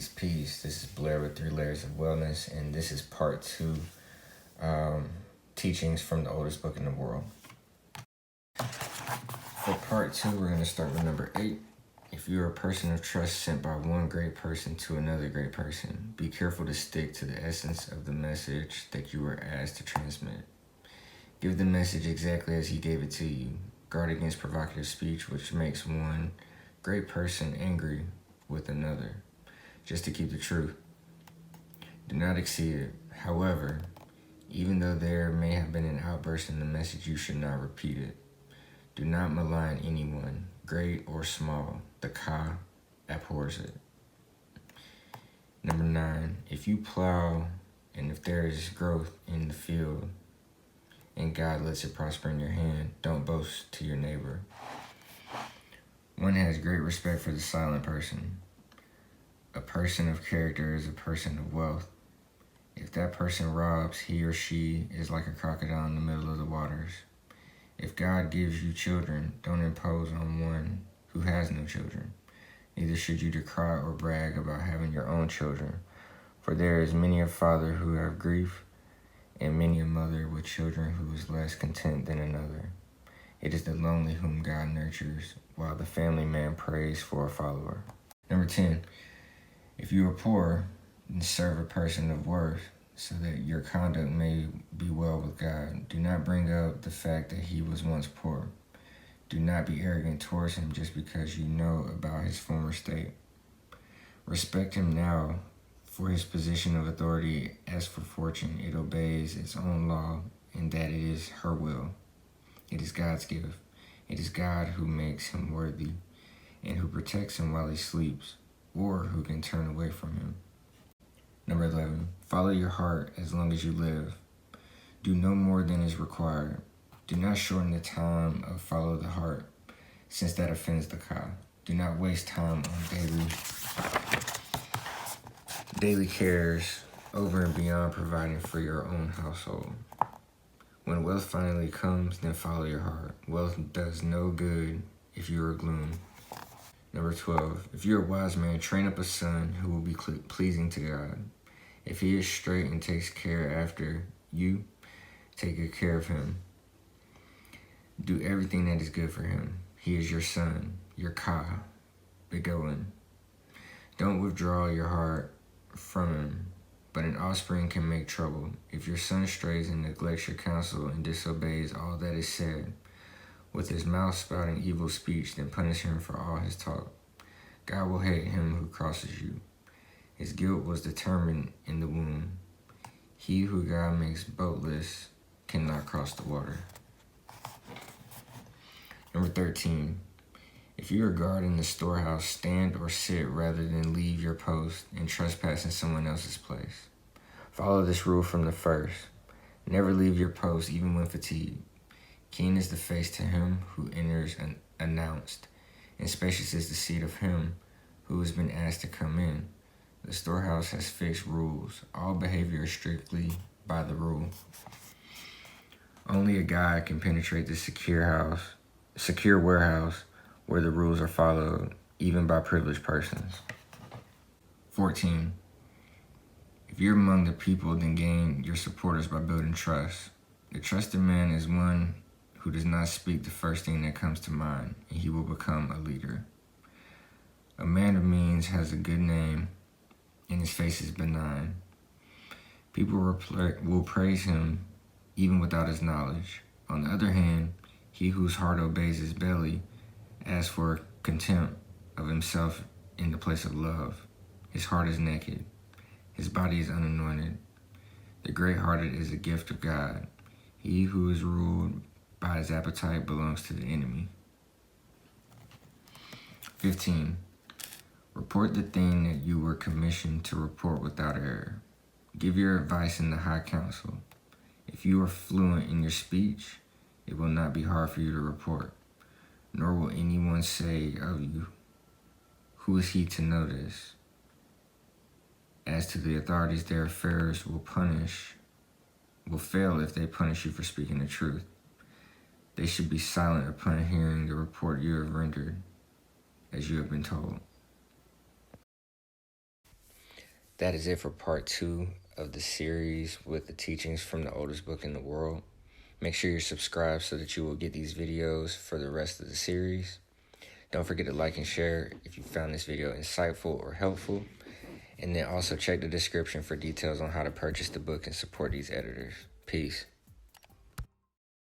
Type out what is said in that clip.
Peace. This is Blair with 3 Layers of Wellness, and this is part 2, teachings from the oldest book in the world. For part 2, we're going to start with number 8. If you are a person of trust sent by one great person to another great person, be careful to stick to the essence of the message that you were asked to transmit. Give the message exactly as he gave it to you. Guard against provocative speech, which makes one great person angry with another, just to keep the truth. Do not exceed it. However, even though there may have been an outburst in the message, you should not repeat it. Do not malign anyone, great or small. The Ka abhors it. Number 9, if you plow and if there is growth in the field and God lets it prosper in your hand, don't boast to your neighbor. One has great respect for the silent person. A person of character is a person of wealth. If that person robs, he or she is like a crocodile in the middle of the waters. If God gives you children, don't impose on one who has no children. Neither should you decry or brag about having your own children, for there is many a father who have grief, and many a mother with children who is less content than another. It is the lonely whom God nurtures, while the family man prays for a follower. Number 10, if you are poor, then serve a person of worth, so that your conduct may be well with God. Do not bring up the fact that he was once poor. Do not be arrogant towards him just because you know about his former state. Respect him now for his position of authority. As for fortune, it obeys its own law, in that it is her will. It is God's gift. It is God who makes him worthy, and who protects him while he sleeps, or who can turn away from him. Number 11, follow your heart as long as you live. Do no more than is required. Do not shorten the time of follow the heart, since that offends the Ka. Do not waste time on daily cares over and beyond providing for your own household. When wealth finally comes, then follow your heart. Wealth does no good if you are gloom. Number 12, if you're a wise man, train up a son who will be pleasing to God. If he is straight and takes care after you, take good care of him. Do everything that is good for him. He is your son, your Ka, Begoin. Don't withdraw your heart from him, but an offspring can make trouble. If your son strays and neglects your counsel and disobeys all that is said, with his mouth spouting evil speech, then punish him for all his talk. God will hate him who crosses you. His guilt was determined in the womb. He who God makes boatless cannot cross the water. Number 13, if you are guarding the storehouse, stand or sit rather than leave your post and trespass in someone else's place. Follow this rule from the first. Never leave your post even when fatigued. Keen is the face to him who enters unannounced, and spacious is the seat of him who has been asked to come in. The storehouse has fixed rules. All behavior is strictly by the rule. Only a guide can penetrate the secure warehouse where the rules are followed, even by privileged persons. 14. If you're among the people, then gain your supporters by building trust. The trusted man is one who does not speak the first thing that comes to mind, and he will become a leader. A man of means has a good name, and his face is benign. People will praise him even without his knowledge. On the other hand, he whose heart obeys his belly asks for contempt of himself in the place of love. His heart is naked. His body is unanointed. The great-hearted is a gift of God. He who is ruled by his appetite belongs to the enemy. 15. Report the thing that you were commissioned to report without error. Give your advice in the high council. If you are fluent in your speech, it will not be hard for you to report, nor will anyone say of you, "Who is he to know this?" As to the authorities, their affairs will fail if they punish you for speaking the truth. They should be silent upon hearing the report you have rendered, as you have been told. that is it for part 2 of the series with the teachings from the oldest book in the world. Make sure you're subscribed so that you will get these videos for the rest of the series. Don't forget to like and share if you found this video insightful or helpful. And then also check the description for details on how to purchase the book and support these editors. Peace.